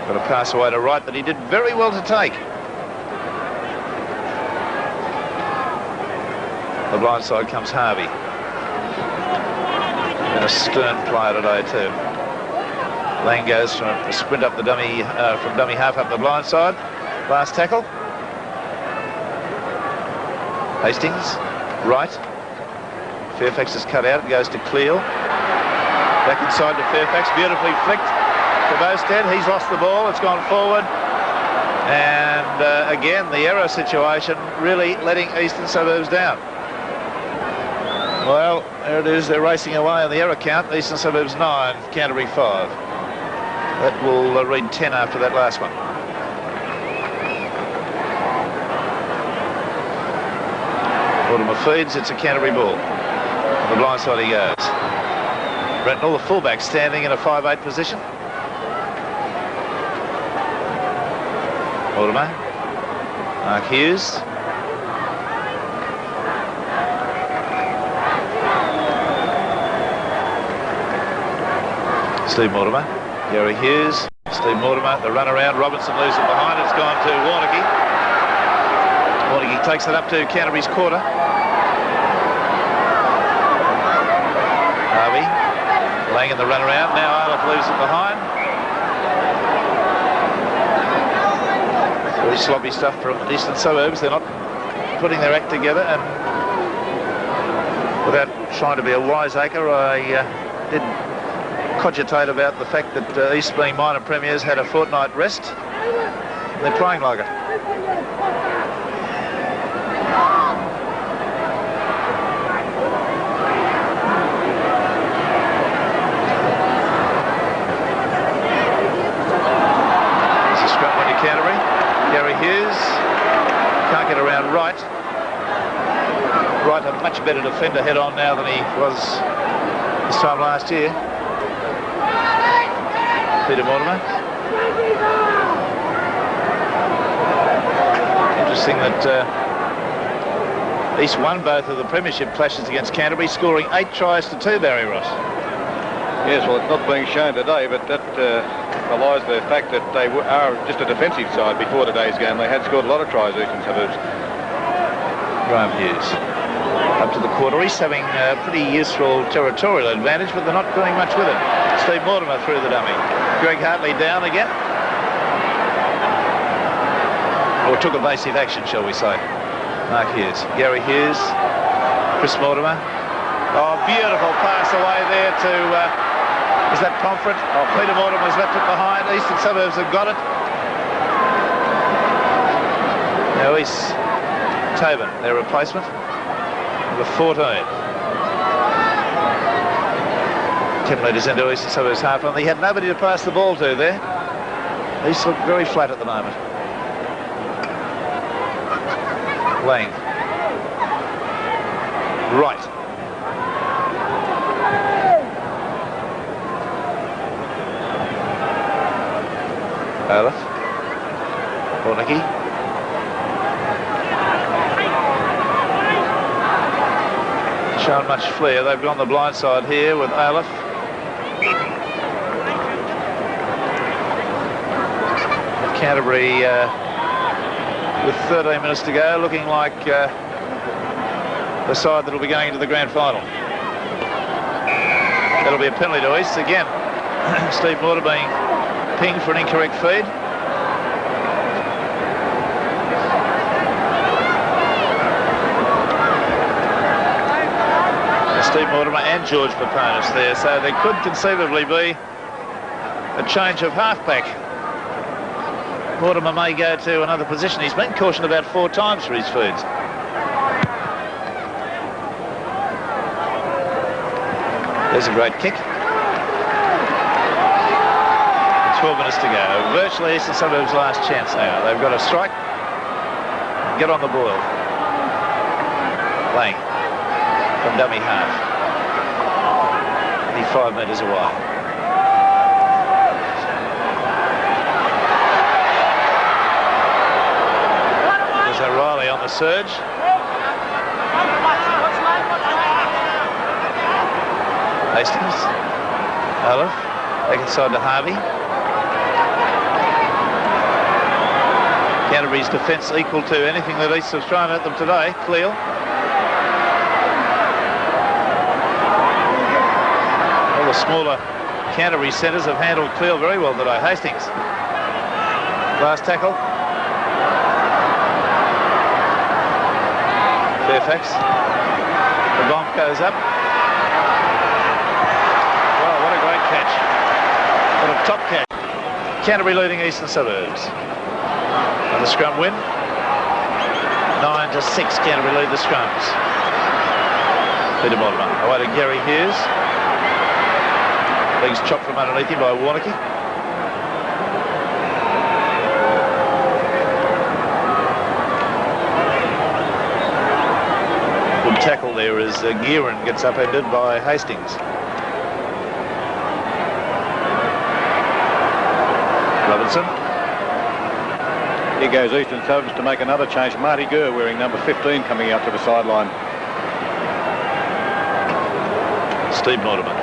Got a pass away to right that he did very well to take. The blind side comes Harvey. And a stern player today too. Lang goes from a sprint up the dummy, from dummy half up the blind side. Last tackle. Hastings. Right. Fairfax is cut out. It goes to Cleal. Back inside to Fairfax, beautifully flicked to Bowstead. He's lost the ball, it's gone forward. And again, the error situation really letting Eastern Suburbs down. Well, there it is, they're racing away on the error count. Eastern Suburbs 9, Canterbury 5. That will read 10 after that last one. Mortimer feeds, it's a Canterbury ball. On the blind side he goes. Brentnall, the fullback, standing in a 5'8" position. Mortimer. Mark Hughes. Steve Mortimer. Gary Hughes. Steve Mortimer, the run around. Robinson leaves it behind. It's gone to Warneke. Warneke takes it up to Canterbury's quarter. Harvey. Lang in the run around. Now Olaf leaves it behind. Very sloppy stuff from Eastern Suburbs. They're not putting their act together, and without trying to be a wiseacre, I did cogitate about the fact that East, being minor premiers, had a fortnight rest. They're playing like it. Canterbury. Gary Hughes can't get around right. Right, a much better defender head on now than he was this time last year. Peter Mortimer. Interesting that East won both of the premiership clashes against Canterbury, scoring 8 tries to 2, Barry Ross. Yes, well, it's not being shown today, but that belies the fact that they are just a defensive side before today's game. They had scored a lot of tries, Eastern Suburbs. Graham Hughes up to the quarter. He's having a pretty useful territorial advantage, but they're not doing much with it. Steve Mortimer through the dummy. Greg Hartley down again. Or took evasive action, shall we say. Mark Hughes. Gary Hughes. Chris Mortimer. Oh, beautiful pass away there to, is that Pomfret? Oh, Peter Mortimer's left it behind. Eastern Suburbs have got it. Now East Taban, their replacement. Number 14. 10 metres into Eastern Suburbs half line. He had nobody to pass the ball to there. He's looked very flat at the moment. Lang. Right. Olaf. Hornicky. Shown much flair. They've gone the blind side here with Olaf. Canterbury with 13 minutes to go, looking like the side that will be going into the grand final. That'll be a penalty to East again. Steve Mortimer being pinged for an incorrect feed. Steve Mortimer and George Peponis there, so there could conceivably be a change of halfback. Mortimer may go to another position. He's been cautioned about 4 times for his feeds. There's a great kick. 12 minutes to go. Virtually Eastern Suburbs' last chance now. They've got to strike, get on the boil. Lang from dummy half. 5 metres away. There's O'Reilly on the surge. Hastings. Olaf. Back inside to Harvey. Canterbury's defence equal to anything that East have thrown at them today. Cleal. All the smaller Canterbury centres have handled Cleal very well today. Hastings. Last tackle. Fairfax. The bomb goes up. Wow, what a great catch. What a top catch. Canterbury leading Eastern Suburbs. And the scrum win. 9-6, Canterbury lead the scrums. Peter Mortimer. Away to Gary Hughes. Legs chopped from underneath him by Warnicky. Good tackle there as Gearin gets upended by Hastings. Robinson. Here goes Eastern Suburbs to make another change. Marty Gurr wearing number 15 coming out to the sideline. Steve Mortimer.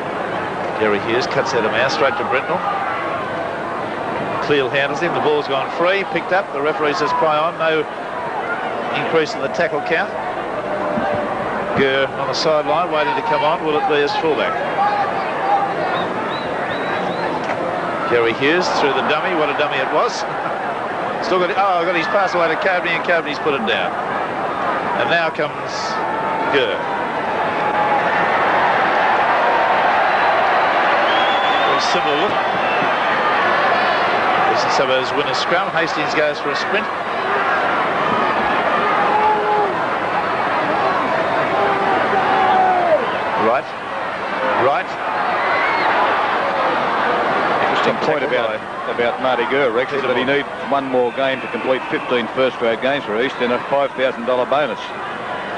Gary Hughes cuts out a mouse straight to Brentnall. Cleal handles him. The ball's gone free. Picked up. The referee says play on. No increase in the tackle count. Gurr on the sideline waiting to come on. Will it be as fullback? Gary Hughes through the dummy. What a dummy it was. Still got, got his pass away to Coveney, and Coveney's put it down. And now comes Gurr. Very similar look. Eastern Suburbs win a scrum. Hastings goes for a sprint. Right. Interesting point about Marty Gurr, Rex, is that he needs one more game to complete 15 first-grade games for East and a $5,000 bonus.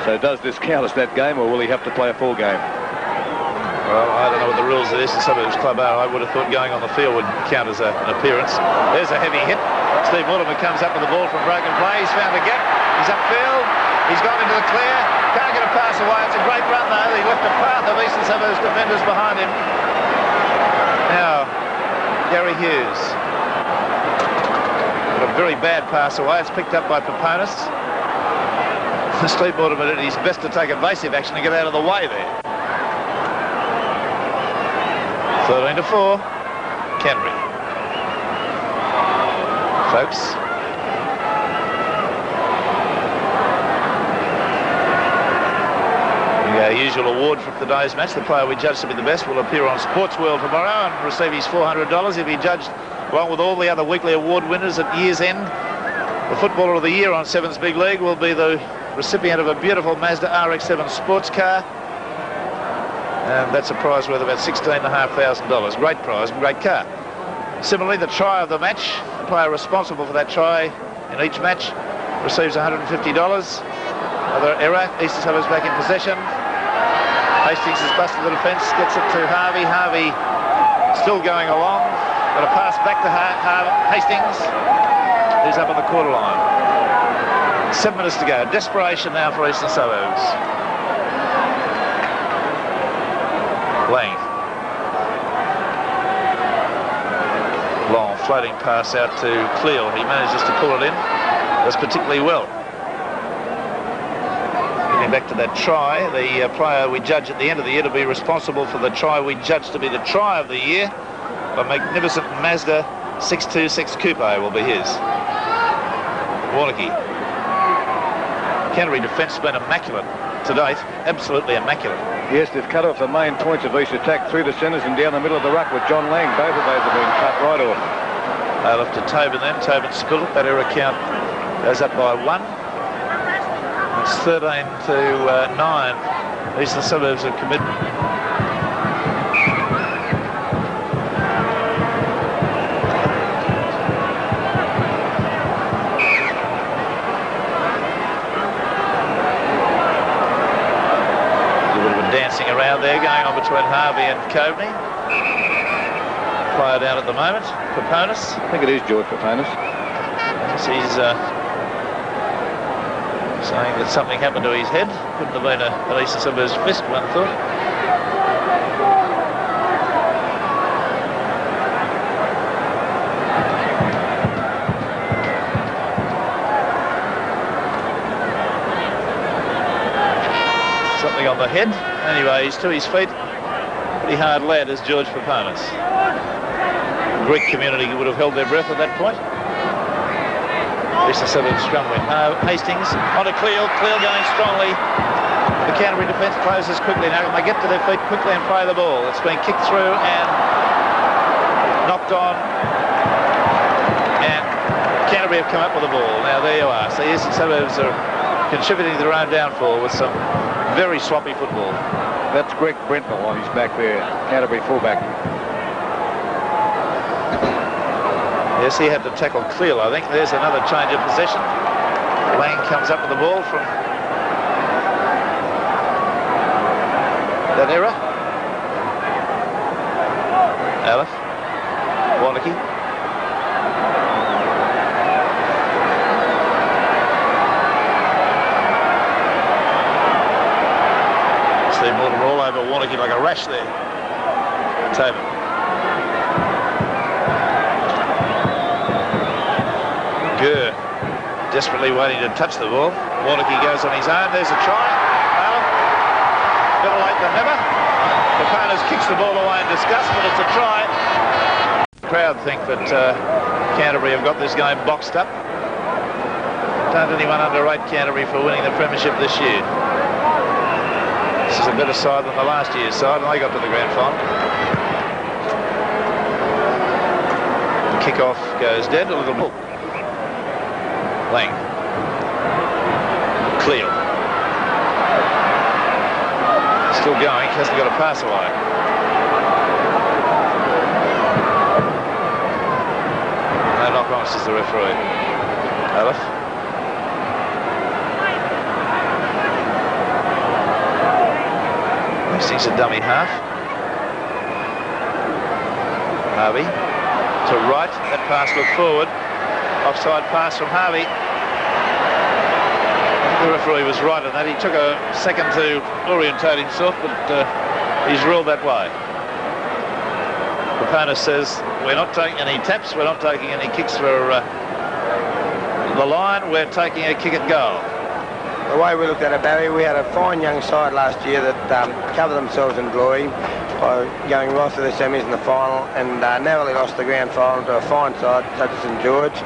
So does this count as that game, or will he have to play a full game? Well, I don't know what the rules of the Eastern Suburbs Club are. I would have thought going on the field would count as an appearance. There's a heavy hit. Steve Mortimer comes up with the ball from broken play. He's found a gap. He's upfield. He's gone into the clear. Can't get a pass away. It's a great run, though. He left a path of Eastern Suburbs defenders behind him. Now, Gary Hughes. Got a very bad pass away. It's picked up by Peponis. Steve Mortimer did his best to take evasive action and get out of the way there. 13-4, Canterbury. Folks. Our usual award for today's match, the player we judge to be the best, will appear on Sports World tomorrow and receive his $400. He'll be judged along with all the other weekly award winners at year's end. The Footballer of the Year on Sevens Big League will be the recipient of a beautiful Mazda RX-7 sports car. And that's a prize worth about $16,500. Great prize and great car. Similarly, the try of the match, the player responsible for that try in each match receives $150. Another error, Eastern Suburbs back in possession. Hastings has busted the defence, gets it to Harvey. Harvey still going along. Got a pass back to Hastings, who's up on the quarter line. 7 minutes to go. Desperation now for Eastern Suburbs. Lang. Long floating pass out to Cleal. He manages to pull it in. Does particularly well. Back to that try, the player we judge at the end of the year to be responsible for the try we judge to be the try of the year. A magnificent Mazda 626 Coupe will be his. Warnocky. Canterbury defence has been immaculate to date, absolutely immaculate. Yes, they've cut off the main points of each attack through the centres and down the middle of the ruck with John Lang. Both of those have been cut right off. Left to Tobin then. Tobin spilled it. That error count goes up by 1. It's 13-9. Eastern Suburbs have committed. A little bit of dancing around there going on between Harvey and Coveney. Player down at the moment, Peponis. I think it is George Peponis. He's saying that something happened to his head. Couldn't have been an Eastern Suburbs fist, one thought. Something on the head. Anyway, he's to his feet. Pretty hard lad is George Peponis. The Greek community would have held their breath at that point. Eastern Suburbs scrum win. Hastings on a Cleal. Cleal going strongly. The Canterbury defence closes quickly now. They get to their feet quickly and play the ball. It's been kicked through and knocked on. And Canterbury have come up with the ball. Now there you are. So Eastern Suburbs are contributing to their own downfall with some very sloppy football. That's Greg Brentnall on his back there. Canterbury fullback. Yes, he had to tackle Cleal, I think. There's another change of possession. Lang comes up with the ball from that error. Aleph. Warnocky. Steve Mortimer all over Warnocky like a rash there. Tobin. Gearin desperately waiting to touch the ball. Warnocky goes on his own. There's a try. Better late than never. Peponis kicks the ball away in disgust, but it's a try. The crowd think that Canterbury have got this game boxed up. Don't anyone underrate Canterbury for winning the premiership this year. This is a better side than the last year's side, and they got to the grand final. The kick-off goes dead. A little bit. Lang. Cleal. Still going, hasn't got a pass away. No knock-on, says the referee. Aleph. Hastings a dummy half. Harvey to right, that pass looked forward. Offside pass from Harvey. I think the referee was right on that. He took a second to orientate himself, but he's ruled that way. Peponis says We're not taking any taps. We're not taking any kicks for the line. We're taking a kick at goal. The way we looked at it, Barry, we had a fine young side last year that covered themselves in glory by going right to the semis and the final, and narrowly lost the grand final to a fine side such as St George.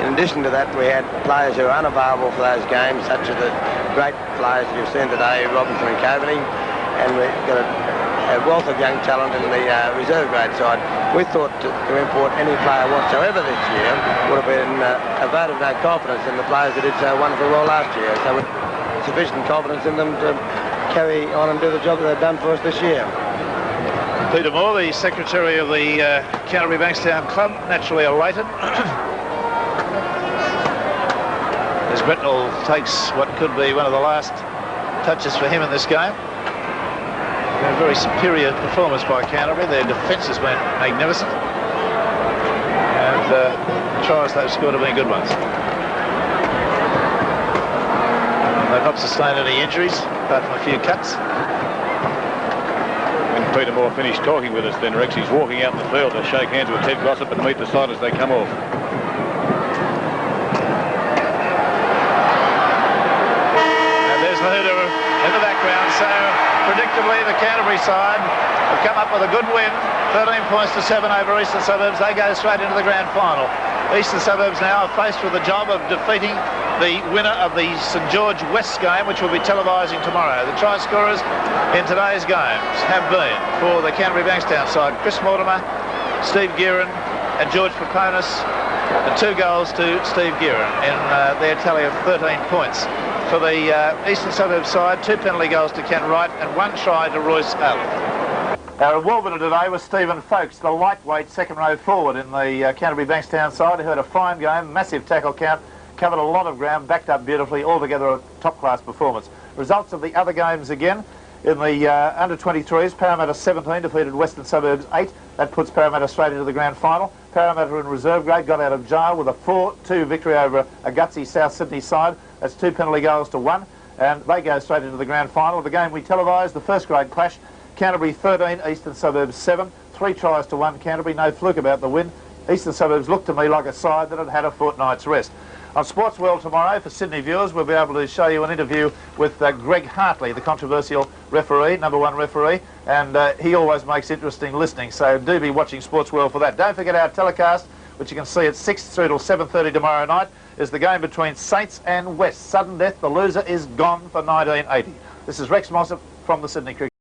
In addition to that, we had players who were unavailable for those games, such as the great players you've seen today, Robinson and Coveney, and we've got a wealth of young talent in the reserve grade side. We thought to import any player whatsoever this year would have been a vote of no confidence in the players that did so wonderfully well last year. So with sufficient confidence in them to carry on and do the job that they've done for us this year. Peter Moore, the secretary of the Canterbury-Bankstown club, naturally elated. As Brentnall takes what could be one of the last touches for him in this game. A very superior performance by Canterbury. Their defence has been magnificent. And the tries they've scored have been good ones. They've not sustained any injuries, apart from a few cuts. When Peter Moore finished talking with us, then Rex, he's walking out in the field to shake hands with Ted Glossop and meet the side as they come off. And there's the hooter in the background. So predictably, the Canterbury side have come up with a good win, 13 points to 7 over Eastern Suburbs. They go straight into the grand final. Eastern Suburbs now are faced with the job of defeating the winner of the St George West game, which we'll be televising tomorrow. The try scorers in today's games have been, for the Canterbury-Bankstown side, Chris Mortimer, Steve Gearin and George Peponis, and 2 goals to Steve Gearin in their tally of 13 points. For the Eastern Suburbs side, 2 penalty goals to Ken Wright and 1 try to Royce Allen. Our award winner today was Stephen Folkes, the lightweight second row forward in the Canterbury-Bankstown side, who had a fine game, massive tackle count, covered a lot of ground, backed up beautifully, altogether a top-class performance. Results of the other games again. In the under-23s, Parramatta 17 defeated Western Suburbs 8. That puts Parramatta straight into the grand final. Parramatta in reserve grade got out of jail with a 4-2 victory over a gutsy South Sydney side. That's 2 penalty goals to 1, and they go straight into the grand final. The game we televised, the first grade clash, Canterbury 13, Eastern Suburbs 7. 3 tries to 1 Canterbury, no fluke about the win. Eastern Suburbs looked to me like a side that had had a fortnight's rest. On Sports World tomorrow, for Sydney viewers, we'll be able to show you an interview with Greg Hartley, the controversial referee, #1 referee, and he always makes interesting listening, so do be watching Sports World for that. Don't forget our telecast, which you can see at 6 through till 7:30 tomorrow night, is the game between Saints and West. Sudden death, the loser is gone for 1980. This is Rex Mossop from the Sydney Cricket.